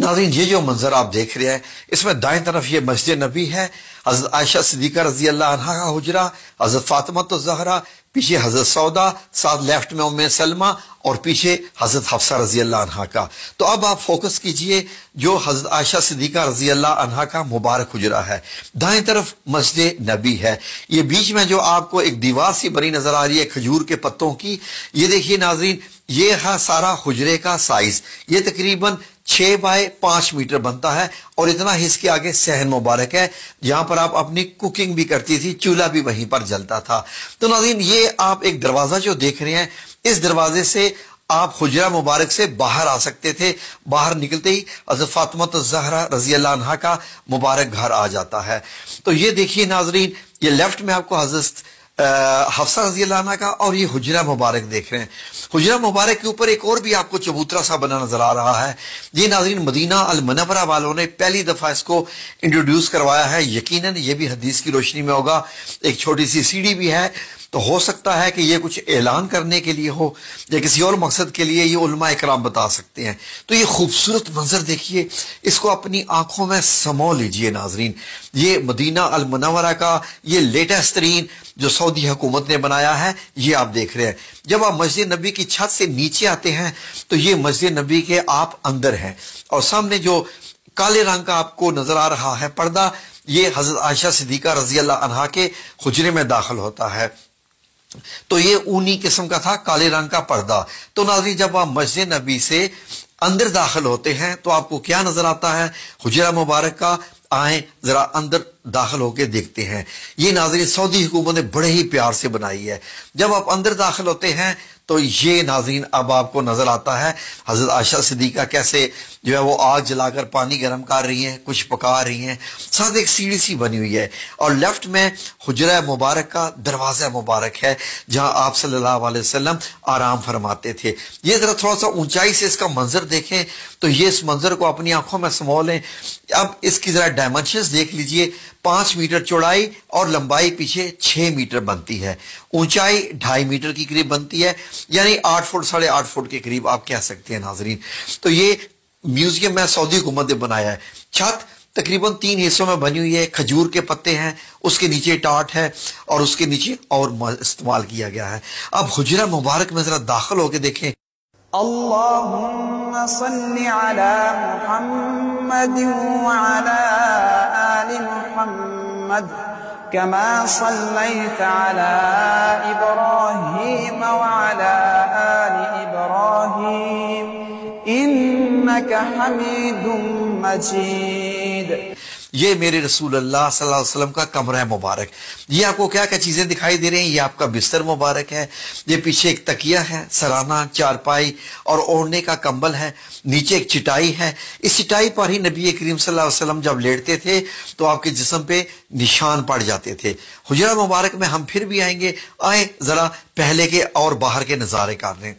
नाज़रीन, ये जो मंजर आप देख रहे हैं, इसमें दाएं तरफ ये मस्जिद नबी है, हजरत आयशा सिद्दीका रजी अल्लाह अन्हा का हुजरा, हजरत फातिमा तो ज़हरा, पीछे हजरत सौदा, साथ लेफ्ट में उम्मे सलमा और पीछे हजरत हफ्सा रजी अल्लाह अन्हा का। तो अब आप फोकस कीजिए जो हजरत आयशा सिद्दीका रजी अल्लाह अन्हा का मुबारक हुजरा है, दाएं तरफ मस्जिद नबी है। ये बीच में जो आपको एक दीवार सी बनी नजर आ रही है खजूर के पत्तों की, ये देखिए नाज़रीन, ये है सारा हुजरे का साइज। ये तकरीबन 6 बाय 5 मीटर बनता है और इतना ही इसके आगे सहन मुबारक है, जहां पर आप अपनी कुकिंग भी करती थी, चूल्हा भी वहीं पर जलता था। तो नाज़रीन, ये आप एक दरवाजा जो देख रहे हैं, इस दरवाजे से आप हुजरा मुबारक से बाहर आ सकते थे। बाहर निकलते ही हज़रत फातिमा ज़हरा रजी अल्लाह अन्हा का मुबारक घर आ जाता है। तो ये देखिए नाज़रीन, ये लेफ्ट में आपको हज़रत हफ्सा रजी अल्लाह अन्हा का और ये हुजरा मुबारक देख रहे हैं। हुजरा मुबारक के ऊपर एक और भी आपको चबूतरा सा बना नजर आ रहा है। ये नाज़रीन मदीना अल मुनव्वरा वालों ने पहली दफा इसको इंट्रोड्यूस करवाया है। यकीनन ये भी हदीस की रोशनी में होगा। एक छोटी सी सीढ़ी भी है, तो हो सकता है कि ये कुछ ऐलान करने के लिए हो या किसी और मकसद के लिए, ये उलमा इकराम बता सकते हैं। तो ये खूबसूरत मंजर देखिए, इसको अपनी आंखों में समो लीजिए नाजरीन। ये मदीना अल मुनव्वरा का ये लेटेस्ट तरीन जो सऊदी हुकूमत ने बनाया है, ये आप देख रहे हैं। जब आप मस्जिद नबी की छत से नीचे आते हैं तो ये मस्जिद नबी के आप अंदर हैं और सामने जो काले रंग का आपको नजर आ रहा है पर्दा, ये हजरत आयशा सिद्दीका रजी अल्लाह अन्हा के हुजरे में दाखिल होता है। तो ये ऊनी किस्म का था, काले रंग का पर्दा। तो नाज़रीन, जब आप मस्जिद नबी से अंदर दाखिल होते हैं तो आपको क्या नजर आता है? हुजरा मुबारक का। आए जरा अंदर दाखिल होकर देखते हैं। ये नाज़रीन सऊदी हुकूमत ने बड़े ही प्यार से बनाई है। जब आप अंदर दाखिल होते हैं तो ये नाज़रीन अब आपको नजर आता है हजरत आयशा सिद्दीका कैसे जो है वो आग जलाकर पानी गर्म कर रही हैं, कुछ पका रही हैं, साथ एक सीढ़ी सी बनी हुई है और लेफ्ट में हुजरा मुबारक का दरवाजा मुबारक है जहां आप सल्लल्लाहु अलैहि वसल्लम आराम फरमाते थे। ये जरा थोड़ा सा ऊंचाई से इसका मंजर देखें तो ये इस मंजर को अपनी आंखों में समो लें। अब इसकी जरा डायमेंशंस देख लीजिए। 5 मीटर चौड़ाई और लंबाई पीछे 6 मीटर बनती है, ऊंचाई 2.5 मीटर की करीब बनती है, यानी 8 फुट 8.5 फुट के करीब आप कह सकते हैं नाजरीन। तो ये म्यूजियम में सऊदी हुकूमत ने बनाया है। छत तकरीबन 3 हिस्सों में बनी हुई है, खजूर के पत्ते हैं, उसके नीचे टाट है और उसके नीचे और इस्तेमाल किया गया है। अब हुजरा मुबारक में जरा दाखिल होकर देखें। अल्लाहुम्मा सल्ली अला मुहम्मद व अला आलि मुहम्मद कमा सल्लैता अला इब्राहीम व अला आलि इब्राहीम इन्नका हमीदुम मजीद। ये मेरे रसूल अल्लाह सल्लल्लाहु अलैहि वसल्लम का कमरा मुबारक। ये आपको क्या क्या चीजें दिखाई दे रही हैं? ये आपका बिस्तर मुबारक है, ये पीछे एक तकिया है, सराना, चारपाई और ओढ़ने का कंबल है, नीचे एक चिटाई है। इस चिटाई पर ही नबी करीम सल्लल्लाहु अलैहि वसल्लम जब लेटते थे तो आपके जिस्म पे निशान पड़ जाते थे। हुजरा मुबारक में हम फिर भी आएंगे। आए जरा पहले के और बाहर के नजारे कर लें।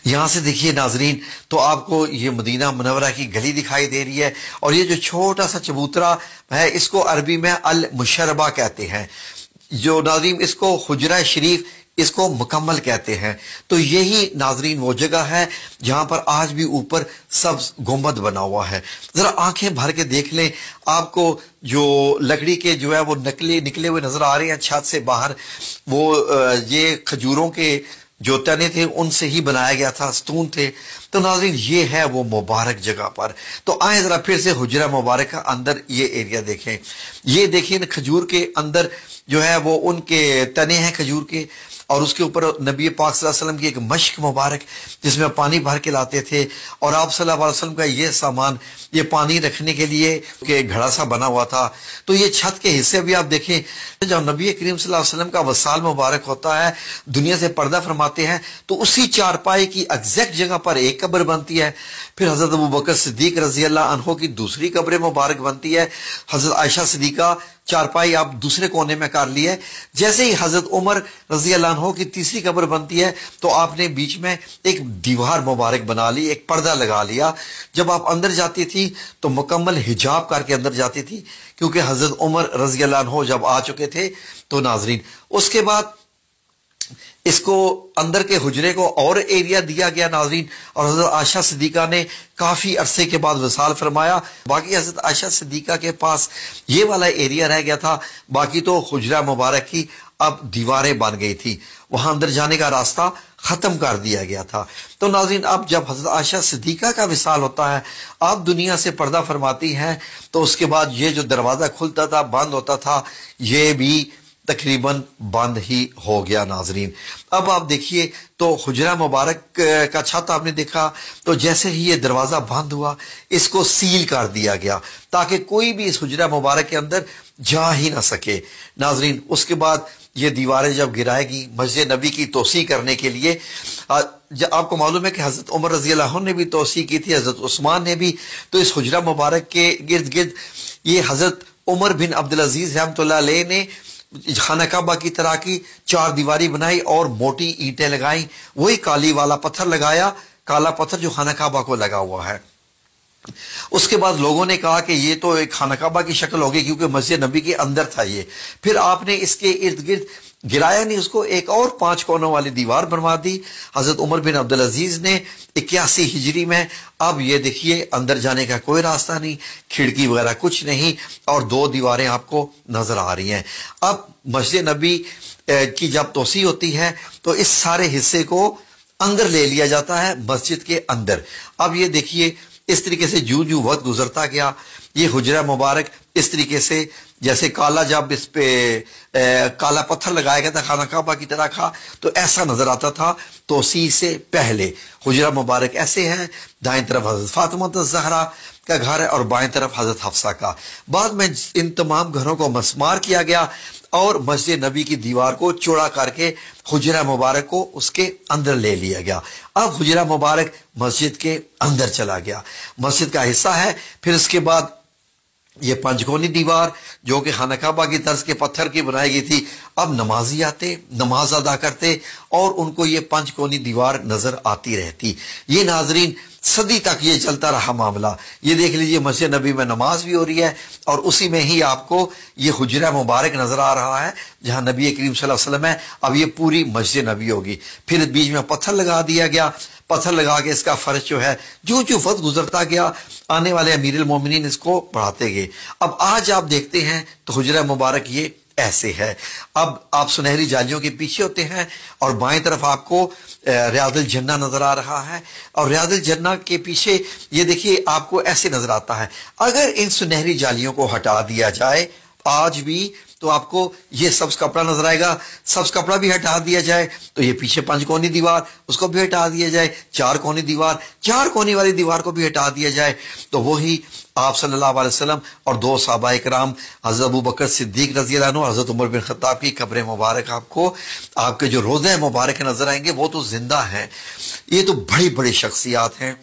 यहां से देखिए नाजरीन, तो आपको ये मदीना मुनव्वरा की गली दिखाई दे रही है और ये जो छोटा सा चबूतरा है इसको अरबी में अल मुशर्रबा कहते हैं। जो नाजरीन इसको हुजरा शरीफ इसको मुकम्मल कहते हैं। तो यही नाजरीन वो जगह है जहां पर आज भी ऊपर सब्ज गुंबद बना हुआ है। जरा आंखें भर के देख लें, आपको जो लकड़ी के जो है वो निकले हुए नजर आ रहे हैं छत से बाहर, वो ये खजूरों के जो तने थे उनसे ही बनाया गया था, स्तून थे। तो नाज़रीन ये है वो मुबारक जगह पर। तो आए जरा फिर से हुजरा मुबारक का अंदर ये एरिया देखें। ये देखिए खजूर के अंदर जो है वो उनके तने हैं खजूर के और उसके ऊपर नबी पाक सल्लल्लाहु अलैहि वसल्लम की एक मश्क मुबारक जिसमें पानी भर के लाते थे और आप सल्लल्लाहु अलैहि वसल्लम का ये सामान, ये पानी रखने के लिए के घड़ा सा बना हुआ था। तो ये छत के हिस्से भी आप देखें, जब नबी करीम सल्लल्लाहु अलैहि वसल्लम का वसाल मुबारक होता है, दुनिया से पर्दा फरमाते हैं, तो उसी चारपाई की एग्जैक्ट जगह पर एक कब्र बनती है। फिर हजरत अबू बकर सिद्दीक रजी अल्लाह अन्हो की दूसरी कब्र मुबारक बनती है। हजरत आयशा सिद्दीका चारपाई आप दूसरे कोने में कर ली है। जैसे ही हजरत उमर रजी अल्लाह अन्हो की तीसरी कब्र बनती है तो आपने बीच में एक दीवार मुबारक बना ली, एक पर्दा लगा लिया। जब आप अंदर जाती थी तो मुकम्मल हिजाब करके अंदर जाती थी, क्योंकि हजरत उमर रजी अल्लाह अन्हो जब आ चुके थे। तो नाजरीन उसके बाद اس کو اندر کے حجرے کو اور ایریا دیا گیا ناظرین، اور حضرت عائشہ صدیقہ نے کافی عرصے کے بعد وصال فرمایا۔ باقی حضرت عائشہ صدیقہ کے پاس یہ والا ایریا رہ گیا تھا، باقی تو حجرہ مبارک کی اب دیواریں بن گئی تھی، وہاں اندر جانے کا راستہ ختم کر دیا گیا تھا۔ تو ناظرین اب جب حضرت عائشہ صدیقہ کا وصال ہوتا ہے، آپ دنیا سے پردہ فرماتی ہیں، تو اس کے بعد یہ جو دروازہ کھلتا تھا بند ہوتا تھا یہ بھی تقریباً بند ہی ہو گیا ناظرین۔ اب آپ دیکھیے تو حجرہ مبارک کا چھت آپ نے دیکھا، تو جیسے ہی یہ دروازہ بند ہوا اس کو سیل کر دیا گیا تاکہ کوئی بھی اس حجرہ مبارک کے اندر جا ہی نہ سکے ناظرین۔ اس کے بعد یہ دیواریں جب گرائے گی مسجد نبی کی توسیع کرنے کے لیے، آپ کو معلوم ہے کہ حضرت عمر رضی اللہ عنہ نے بھی توسیع کی تھی، حضرت عثمان نے بھی، تو اس حجرہ مبارک کے گرد گرد یہ حضرت عمر بن عبدالعزیز رحمۃ اللہ علیہ نے خانہ کعبہ کی طرح کی 4 دیواری بنائی اور موٹی اینٹیں لگائیں، وہی کالی والا پتھر لگایا، کالا پتھر جو خانہ کعبہ کو لگا ہوا ہے۔ اس کے بعد لوگوں نے کہا کہ یہ تو ایک خانہ کعبہ کی شکل ہوگی کیونکہ مسجد نبی کے اندر تھا یہ، پھر آپ نے اس کے ارد گرد گرایا نہیں، اس کو ایک اور 5 کونوں والی دیوار بنوا دی حضرت عمر بن عبدالعزیز نے 81 ہجری میں۔ اب یہ دیکھیے اندر جانے کا کوئی راستہ نہیں، کھڑکی وغیرہ کچھ نہیں، اور 2 دیواریں آپ کو نظر آ رہی ہیں۔ اب مسجد نبی کی جب توسیع ہوتی ہے تو اس سارے حصے کو اندر لے لیا جاتا ہے مسجد کے اندر۔ اب یہ دیکھیے اس طریقے سے جو وقت گزرتا گیا یہ حجرہ مبارک اس طریقے سے جیسے کالا، جب اس پہ کالا پتھر لگایا گیا تھا خانہ کعبہ کی طرح کا تو ایسا نظر آتا تھا توسیع سے پہلے۔ حجرہ مبارک ایسے ہے، دائیں طرف حضرت فاطمہ الزہرا کا گھر ہے اور بائیں طرف حضرت حفصہ کا۔ بعد میں ان تمام گھروں کو مسمار کیا گیا اور مسجد نبی کی دیوار کو چوڑا کر کے حجرہ مبارک کو اس کے اندر لے لیا گیا۔ اب حجرہ مبارک مسجد کے اندر چلا گیا، مسجد کا حصہ ہے۔ پھر اس کے بعد یہ 5 کونی دیوار جو کہ خانہ کعبہ کی طرز کے پتھر کی بنائی گئی تھی، اب نمازی آتے نماز ادا کرتے اور ان کو یہ 5 کونی دیوار نظر آتی رہتی۔ یہ ناظرین صدی تک یہ چلتا رہا معاملہ۔ یہ دیکھ لیجئے مسجد نبی میں نماز بھی ہو رہی ہے اور اسی میں ہی آپ کو یہ حجرہ مبارک نظر آ رہا ہے جہاں نبی کریم صلی اللہ علیہ وسلم ہے۔ اب یہ پوری مسجد نبی ہوگی، پھر بیچ میں پتھر لگا دیا گیا، پتھر لگا کے اس کا فرش جو ہے جو وقت گزرتا گیا آنے والے امیر المومنین اس کو بڑھاتے گئے۔ اب آج آپ دیکھتے ہیں تو حجرہ مبارک یہ ایسے ہے۔ اب آپ سنہری جالیوں کے پیچھے ہوتے ہیں اور بائیں طرف آپ کو ریاض الجنہ نظر آ رہا ہے، اور ریاض الجنہ کے پیچھے یہ دیکھیے آپ کو ایسے نظر آتا ہے۔ اگر ان سنہری جالیوں کو ہٹا دیا جائے آج بھی تو آپ کو یہ سبز کپڑا نظر آئے گا، سبز کپڑا بھی ہٹا دیا جائے تو یہ پیچھے 5 کونی دیوار اس کو بھی ہٹا دیا جائے، 4 کونی دیوار 4 کونی والی دیوار کو بھی ہٹا دیا جائے تو وہی آپ صلی اللہ علیہ وسلم اور 2 صحابہ کرام حضرت ابوبکر صدیق رضی اللہ عنہ، حضرت عمر بن خطاب کی قبر مبارک آپ کو آپ کے جو روضہ مبارک نظر آئیں گے وہ تو زندہ ہیں۔ یہ تو بڑی بڑی شخصیات ہیں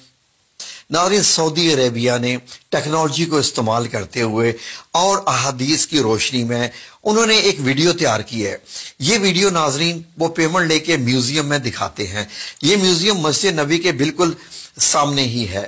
ناظرین۔ سعودی عربیہ نے ٹیکنالوجی کو استعمال کرتے ہوئے اور احادیث کی روشنی میں انہوں نے ایک ویڈیو تیار کی ہے۔ یہ ویڈیو ناظرین وہ پیمنٹ لے کے میوزیم میں دکھاتے ہیں۔ یہ میوزیم مسجد نبی کے بالکل سامنے ہی ہے۔